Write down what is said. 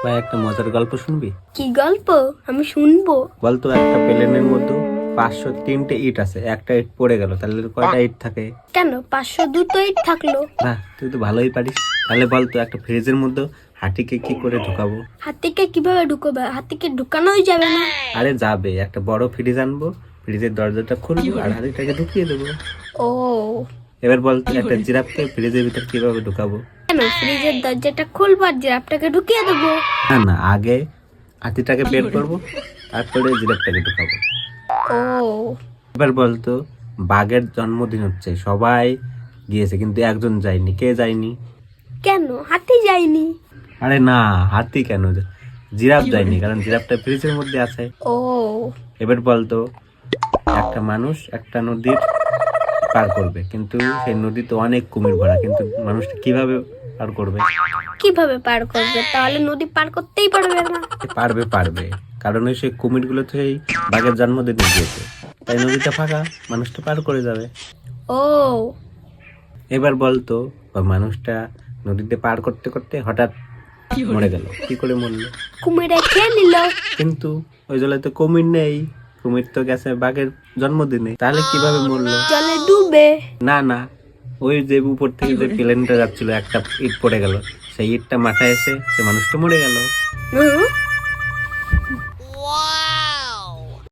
ভাই একটা মজার গল্প শুনবি? কি গল্প? আমি শুনবো। বলতো একটা প্লেনের মধ্যে 503টে ইট আছে, একটা ইট পড়ে গেল, তাহলে কয়টা ইট থাকে? কেন 502 ইট থাকলো? বাহ, তুই তো ভালোই পারিস। তাহলে বলতো একটা ফ্রিজের মধ্যে হাতিকে কি করে ঢুকাবো? হাতিকে কিভাবে ঢুকবে? হাতিকে ঢুকানোই যাবে না। আরে যাবে, একটা বড় ফ্রিজ আনবো, ফ্রিজের দরজাটা খুলবো আর হাতিটাকে ঢুকিয়ে দেবো। ও, এবার বলতো একটা জিরাফকে ফ্রিজের ভিতর কিভাবে ঢুকাবো? কেন ফ্রিজের দরজাটা খুলবো আর জিরাফটাকে ঢুকিয়ে দেবো? না না, আগে হাতিটাকে বের করবো, তারপরে জিরাফটাকে ঢুকাবো। ও, এবার বলতো বাঘের জন্মদিন হচ্ছে, সবাই গিয়েছে কিন্তু একজন যায়নি, কে যায়নি? কেন হাতি যায়নি? আরে না, হাতি কেন, জিরাফ যায়নি, কারণ জিরাফটা ফ্রিজের মধ্যে আছে। ও, এবার বলতো একটা মানুষ একটা নদীর পার করবে, কিন্তু সেই নদীতে অনেক কুমির ভরা, কিন্তু মানুষটা কিভাবে পার করবে? কিভাবে পার করবে? তাহলে নদী পার করতেই পারবে না। পারবে পারবে, কারণ ওই সেই কুমিরগুলো তো সেই বাঘের জন্মদিনে গিয়েছে, তাই নদীটা ফাঁকা, মানুষটা পার করে যাবে। ও, এবার বলতো ওই মানুষটা নদীতে পার করতে করতে হঠাৎ মরে গেল, কি করে মরলো? কুমিরে খেয়ে নিল। কিন্তু ওই জলে তো কুমির নেই, কুমির তো গেছে বাঘের জন্মদিনে, তাহলে কিভাবে মরলো? জলে ডুবে। না না, ওই যে উপর থেকে যে প্লেনটা যাচ্ছিল, একটা ইট পড়ে গেল, সেই ইটটা মাথায় এসে সে মানুষটা মরে গেল। হুম,